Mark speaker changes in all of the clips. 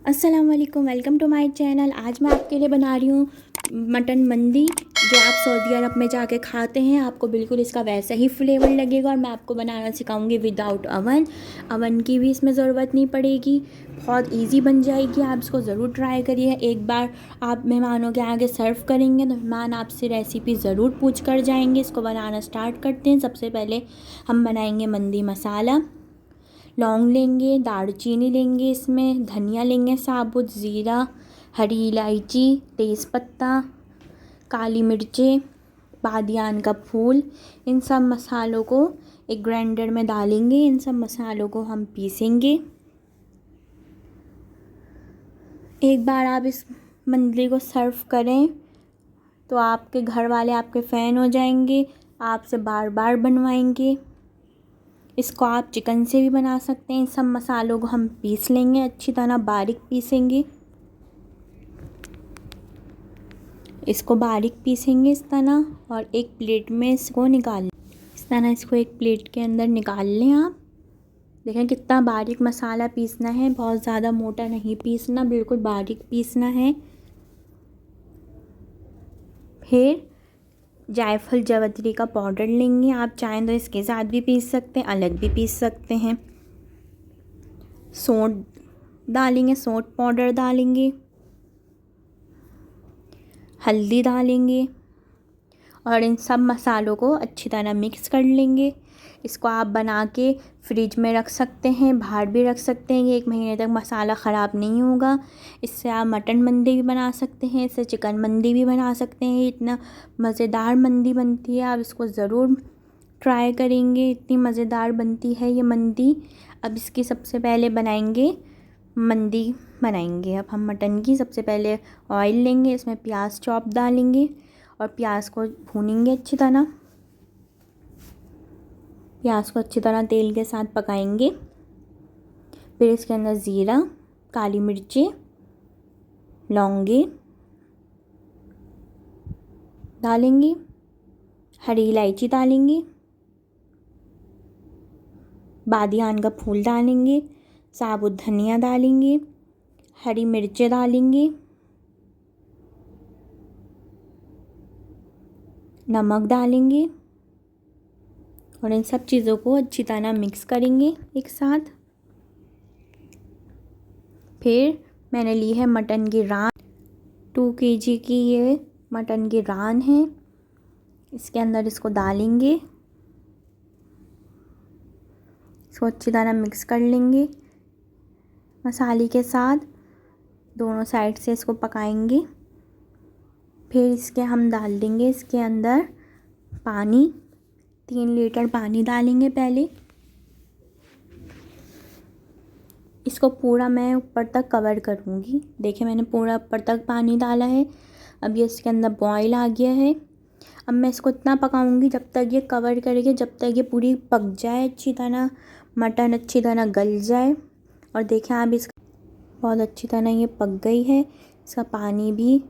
Speaker 1: अस्सलाम वालेकुम, welcome to my channel. आज मैं आपके लिए बना रही हूँ मटन मंदी, जो आप सऊदी अरब में जाके खाते हैं। आपको बिल्कुल इसका वैसा ही फ्लेवर लगेगा और मैं आपको बनाना सिखाऊंगी विदाउट अवन। अवन की भी इसमें ज़रूरत नहीं पड़ेगी, बहुत इजी बन जाएगी। आप इसको ज़रूर ट्राई करिए। एक बार आप मेहमानों के आगे सर्व करेंगे तो मेहमान आपसे रेसिपी ज़रूर पूछ कर जाएंगे। इसको बनाना स्टार्ट करते हैं। सबसे पहले हम बनाएंगे मंदी मसाला। लौंग लेंगे, दालचीनी लेंगे, इसमें धनिया लेंगे, साबुत ज़ीरा, हरी इलायची, तेज़पत्ता, काली मिर्चें, बादियान का फूल। इन सब मसालों को एक ग्राइंडर में डालेंगे। इन सब मसालों को हम पीसेंगे। एक बार आप इस मंदी को सर्व करें तो आपके घर वाले आपके फ़ैन हो जाएंगे, आपसे बार बार बनवाएंगे। इसको आप चिकन से भी बना सकते हैं। इन सब मसालों को हम पीस लेंगे, अच्छी तरह बारीक पीसेंगे। इसको बारीक पीसेंगे इस तरह, और एक प्लेट में इसको निकाल इस तरह इसको एक प्लेट के अंदर निकाल लें। आप देखें कितना बारीक मसाला पीसना है, बहुत ज़्यादा मोटा नहीं पीसना, बिल्कुल बारीक पीसना है। फिर जायफल जवित्री का पाउडर लेंगे। आप चाहें तो इसके साथ भी पीस सकते हैं, अलग भी पीस सकते हैं। सौंठ डालेंगे, सौंठ पाउडर डालेंगे, हल्दी डालेंगे और इन सब मसालों को अच्छी तरह मिक्स कर लेंगे। इसको आप बना के फ्रिज में रख सकते हैं, बाहर भी रख सकते हैं। 1 महीने तक मसाला ख़राब नहीं होगा। इससे आप मटन मंदी भी बना सकते हैं, इससे चिकन मंदी भी बना सकते हैं। इतना मज़ेदार मंदी बनती है, आप इसको ज़रूर ट्राई करेंगे। इतनी मज़ेदार बनती है ये मंदी। अब इसकी सबसे पहले मंदी बनाएंगे। अब हम मटन की सबसे पहले ऑयल लेंगे, इसमें प्याज चॉप डालेंगे और प्याज को भूनेंगे अच्छी तरह। प्याज को अच्छी तरह तेल के साथ पकाएंगे। फिर इसके अंदर ज़ीरा, काली मिर्चें, लौंगे डालेंगे, हरी इलायची डालेंगे, बादियान का फूल डालेंगे, साबुत धनिया डालेंगे, हरी मिर्चें डालेंगे, नमक डालेंगे और इन सब चीज़ों को अच्छी तरह मिक्स करेंगे एक साथ। फिर मैंने ली है मटन की रान, 2 kg की ये मटन की रान है। इसके अंदर इसको डालेंगे, इसको अच्छी तरह मिक्स कर लेंगे मसाले के साथ। दोनों साइड से इसको पकाएंगे। फिर इसके हम डाल देंगे इसके अंदर पानी, 3 लीटर पानी डालेंगे पहले। इसको पूरा मैं ऊपर तक कवर करूँगी। देखिए मैंने पूरा ऊपर तक पानी डाला है। अब ये इसके अंदर बॉईल आ गया है। अब मैं इसको इतना पकाऊंगी जब तक ये कवर करेगी, जब तक ये पूरी पक जाए अच्छी तरह, मटन अच्छी तरह गल जाए। और देखें आप इसका बहुत अच्छी तरह ये पक गई है। इसका पानी भी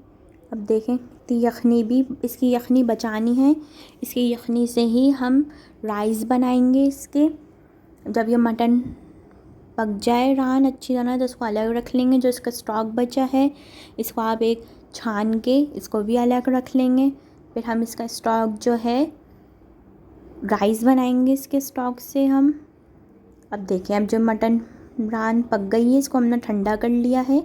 Speaker 1: अब देखें, इतनी यखनी भी, इसकी यखनी बचानी है। इसकी यखनी से ही हम राइस बनाएंगे इसके। जब ये मटन पक जाए रान अच्छी तरह तो इसको अलग रख लेंगे। जो इसका स्टॉक बचा है इसको आप एक छान के इसको भी अलग रख लेंगे। फिर हम इसका स्टॉक जो है राइस बनाएंगे इसके स्टॉक से हम। अब देखिए, अब जो मटन रान पक गई है, इसको हमने ठंडा कर लिया है।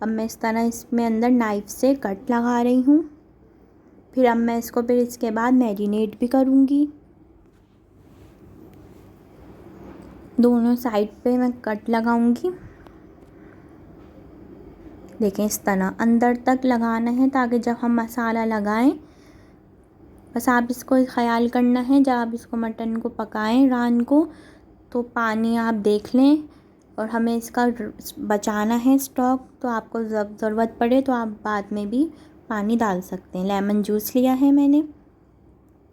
Speaker 1: अब मैं इस तरह इसमें अंदर नाइफ़ से कट लगा रही हूँ। फिर अब मैं इसको फिर इसके बाद मैरिनेट भी करूँगी। दोनों साइड पे मैं कट लगाऊंगी। देखें इस तरह अंदर तक लगाना है, ताकि जब हम मसाला लगाएं, बस आप इसको ख़याल करना है जब आप इसको मटन को पकाएं रान को, तो पानी आप देख लें। और हमें इसका बचाना है स्टॉक, तो आपको जब ज़रूरत पड़े तो आप बाद में भी पानी डाल सकते हैं। लेमन जूस लिया है मैंने।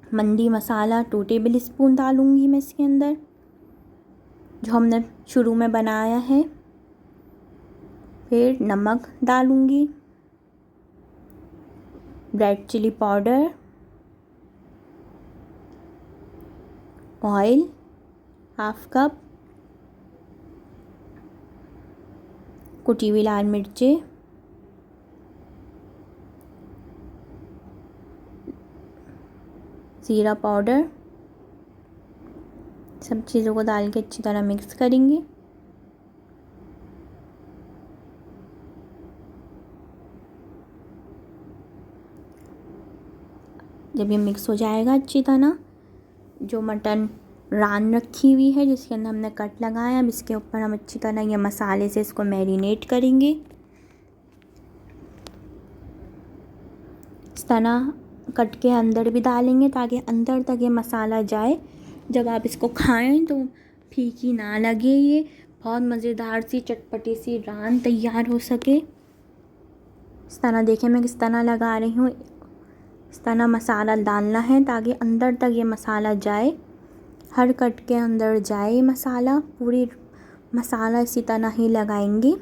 Speaker 1: मंदी मसाला 2 टेबल स्पून डालूँगी मैं इसके अंदर, जो हमने शुरू में बनाया है। फिर नमक डालूँगी, red chilli powder, oil 1/2 cup, कुटी हुई लाल मिर्चें, ज़ीरा पाउडर, सब चीज़ों को डाल के अच्छी तरह मिक्स करेंगे। जब ये मिक्स हो जाएगा अच्छी तरह, जो मटन रान रखी हुई है जिसके अंदर हमने कट लगाया, अब इसके ऊपर हम अच्छी तरह ये मसाले से इसको मैरिनेट करेंगे। इस तरह कट के अंदर भी डालेंगे ताकि अंदर तक ये मसाला जाए। जब आप इसको खाएं तो फीकी ना लगे, ये बहुत मज़ेदार सी चटपटी सी रान तैयार हो सके। इस तरह देखें मैं किस तरह लगा रही हूँ। इस तरह मसाला डालना है ताकि अंदर तक ये मसाला जाए, हर कट के अंदर जाए ये मसाला। पूरी मसाला इसी तरह ही लगाएंगे।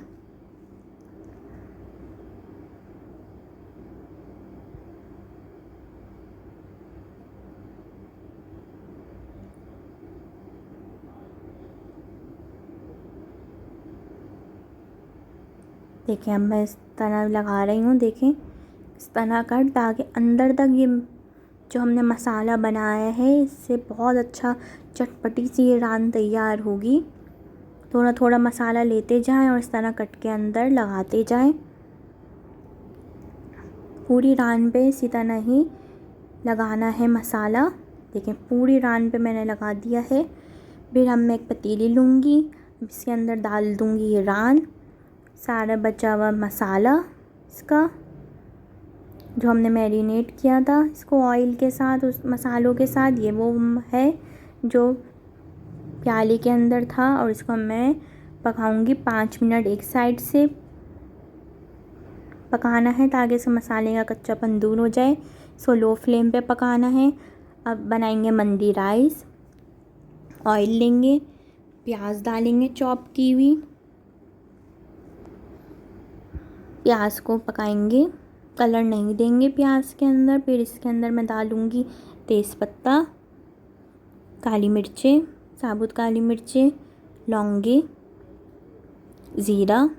Speaker 1: देखें अब मैं इस तरह लगा रही हूँ, देखें इस तरह कर, ताकि अंदर तक ये जो हमने मसाला बनाया है इससे बहुत अच्छा चटपटी सी ये रान तैयार होगी। थोड़ा थोड़ा मसाला लेते जाएं और इस तरह कट के अंदर लगाते जाएं। पूरी रान पे इसी तरह ही लगाना है मसाला। देखें पूरी रान पे मैंने लगा दिया है। फिर हम मैं एक पतीली लूँगी, इसके अंदर डाल दूँगी ये रान, सारा बचा हुआ मसाला इसका जो हमने मैरिनेट किया था, इसको ऑयल के साथ उस मसालों के साथ, ये वो है जो प्याले के अंदर था। और इसको मैं पकाऊंगी 5 मिनट एक साइड से पकाना है ताकि इस मसाले का कच्चापन दूर हो जाए। इसको लो फ्लेम पे पकाना है। अब बनाएंगे मंदी राइस। ऑयल लेंगे, प्याज डालेंगे चॉप की हुई, प्याज को पकाएंगे, कलर नहीं देंगे प्याज के अंदर। फिर इसके अंदर मैं डालूँगी तेज़पत्ता, काली मिर्चें, साबुत काली मिर्चें, लौंगे, ज़ीरा,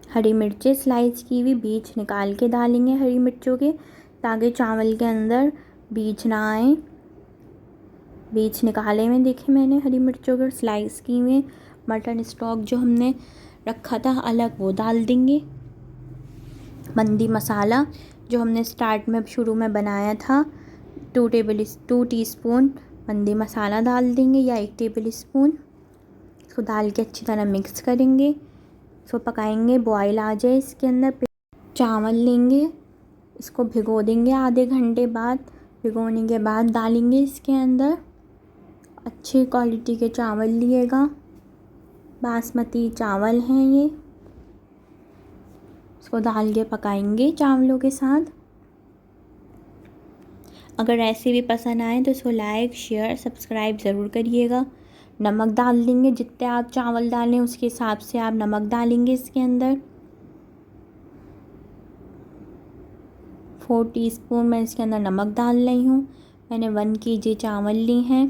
Speaker 1: हरी मिर्चें स्लाइस की हुई, बीज निकाल के डालेंगे हरी मिर्चों के ताकि चावल के अंदर बीज ना आए। बीज निकाले हुए देखे मैंने हरी मिर्चों के स्लाइस की हुए। मटन स्टॉक जो हमने रखा था अलग वो डाल देंगे। मंदी मसाला जो हमने स्टार्ट में शुरू में बनाया था 2 टीस्पून मंदी मसाला डाल देंगे या 1 टेबल स्पून। इसको डाल के अच्छी तरह मिक्स करेंगे, इसको पकाएंगे, बॉयल आ जाए इसके अंदर। चावल लेंगे, इसको भिगो देंगे आधे घंटे बाद। भिगोने के बाद डालेंगे इसके अंदर। अच्छी क्वालिटी के चावल लिएगा, बासमती चावल हैं ये। इसको डाल के पकाएंगे चावलों के साथ। अगर रेसिपी पसंद आए तो इसको लाइक शेयर सब्सक्राइब ज़रूर करिएगा। नमक डाल देंगे, जितने आप चावल डालें उसके हिसाब से आप नमक डालेंगे इसके अंदर। 4 टीस्पून मैं इसके अंदर नमक डाल रही हूँ। मैंने 1 kg चावल ली हैं।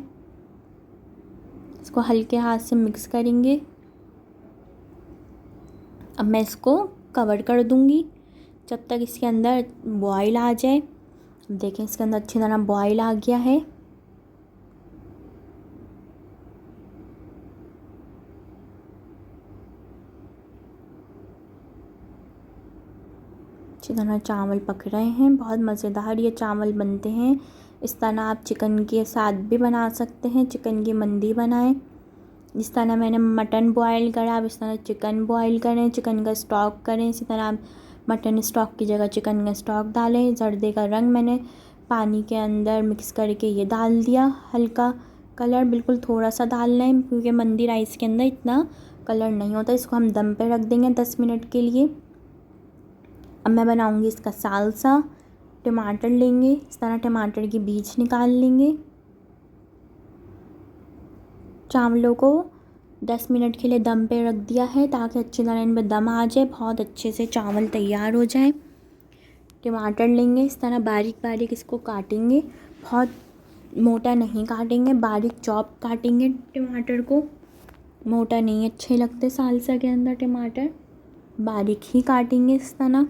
Speaker 1: इसको हल्के हाथ से मिक्स करेंगे। अब मैं इसको कवर कर दूँगी जब तक इसके अंदर बॉयल आ जाए। अब देखें इसके अंदर अच्छी तरह बॉयल आ गया है। अच्छी तरह चावल पक रहे हैं, बहुत मज़ेदार ये चावल बनते हैं। इस तरह आप चिकन के साथ भी बना सकते हैं, चिकन की मंदी बनाएं। जिस तरह मैंने मटन बॉयल करा आप इस तरह चिकन बॉयल करें, चिकन का स्टॉक करें। इसी तरह आप मटन स्टॉक की जगह चिकन का स्टॉक डालें। जर्दे का रंग मैंने पानी के अंदर मिक्स करके ये डाल दिया। हल्का कलर बिल्कुल थोड़ा सा डालना है क्योंकि मंदी राइस के अंदर इतना कलर नहीं होता। इसको हम दम पे रख देंगे 10 मिनट के लिए। अब मैं बनाऊंगी इसका सालसा। टमाटर लेंगे, इस तरह टमाटर के बीज निकाल लेंगे। चावलों को 10 मिनट के लिए दम पे रख दिया है ताकि अच्छी तरह इनमें दम आ जाए, बहुत अच्छे से चावल तैयार हो जाए। टमाटर लेंगे, इस तरह बारीक बारीक इसको काटेंगे। बहुत मोटा नहीं काटेंगे, बारीक चॉप काटेंगे टमाटर को। मोटा नहीं अच्छे लगते सालसा के अंदर टमाटर, बारीक ही काटेंगे इस तरह।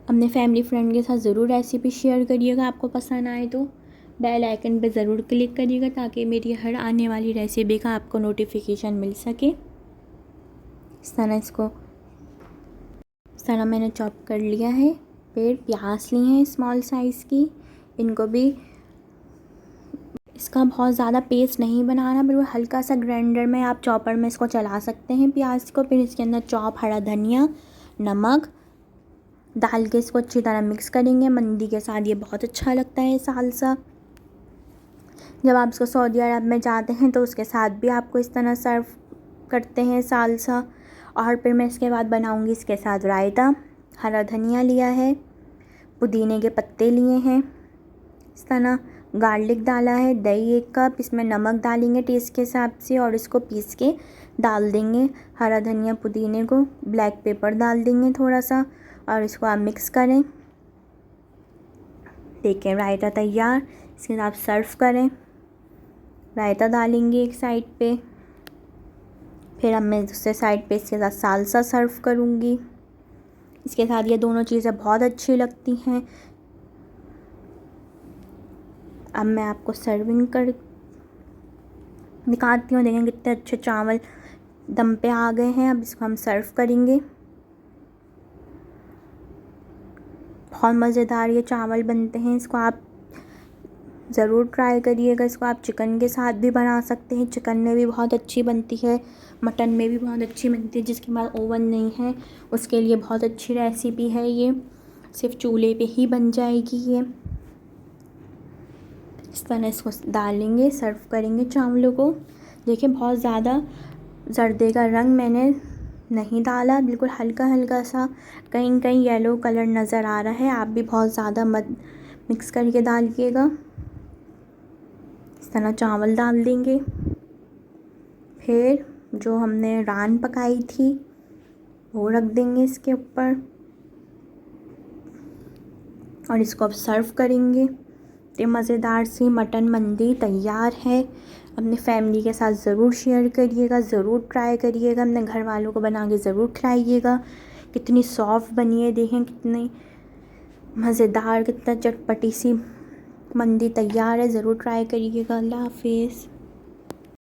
Speaker 1: अपने फैमिली फ्रेंड के साथ ज़रूर रेसिपी शेयर करिएगा, आपको पसंद आए तो बेल आइकन पे ज़रूर क्लिक करिएगा ताकि मेरी हर आने वाली रेसिपी का आपको नोटिफिकेशन मिल सके। इस तरह मैंने चॉप कर लिया है। फिर प्याज लिए हैं स्मॉल साइज़ की, इनको भी इसका बहुत ज़्यादा पेस्ट नहीं बनाना, बिल्कुल हल्का सा ग्राइंडर में आप चॉपर में इसको चला सकते हैं प्याज को। फिर इसके अंदर चॉप हरा धनिया, नमक डाल के इसको अच्छी तरह मिक्स करेंगे। मंदी के साथ ये बहुत अच्छा लगता है सालसा। जब आप इसको सऊदी अरब में जाते हैं तो उसके साथ भी आपको इस तरह सर्व करते हैं सालसा। और फिर मैं इसके बाद बनाऊंगी इसके साथ रायता। हरा धनिया लिया है, पुदीने के पत्ते लिए हैं, इस तरह गार्लिक डाला है, दही 1 कप, इसमें नमक डालेंगे टेस्ट के हिसाब से और इसको पीस के डाल देंगे। हरा धनिया पुदीने को, ब्लैक पेपर डाल देंगे थोड़ा सा और इसको आप मिक्स करें। देखिए रायता तैयार, इसके साथ सर्व करें। रायता डालेंगे एक साइड पे, फिर अब मैं दूसरे साइड पे इसके साथ सालसा सर्व करूँगी। इसके साथ ये दोनों चीज़ें बहुत अच्छी लगती हैं। अब मैं आपको सर्विंग कर दिखाती हूँ। देखें कितने अच्छे चावल दम पे आ गए हैं। अब इसको हम सर्व करेंगे। बहुत मज़ेदार ये चावल बनते हैं, इसको आप ज़रूर ट्राई करिएगा। इसको आप चिकन के साथ भी बना सकते हैं, चिकन में भी बहुत अच्छी बनती है, मटन में भी बहुत अच्छी बनती है। जिसके पास ओवन नहीं है उसके लिए बहुत अच्छी रेसिपी है ये, सिर्फ चूल्हे पे ही बन जाएगी ये। इस तरह इसको डालेंगे, सर्व करेंगे चावलों को। देखिए बहुत ज़्यादा जर्दे का रंग मैंने नहीं डाला, बिल्कुल हल्का हल्का सा, कहीं कहीं येलो कलर नज़र आ रहा है। आप भी बहुत ज़्यादा मत मिक्स करके डालिएगा। इस तरह चावल डाल देंगे। फिर जो हमने रान पकाई थी वो रख देंगे इसके ऊपर और इसको अब सर्व करेंगे। ये मज़ेदार सी मटन मंदी तैयार है। अपने फैमिली के साथ ज़रूर शेयर करिएगा, ज़रूर ट्राई करिएगा, अपने घर वालों को बना के ज़रूर खिलाइएगा। कितनी सॉफ्ट बनी है, देखें कितनी मज़ेदार, कितना चटपटी सी मंदी तैयार है। ज़रूर ट्राई करिएगा। अल्लाह हाफिज़।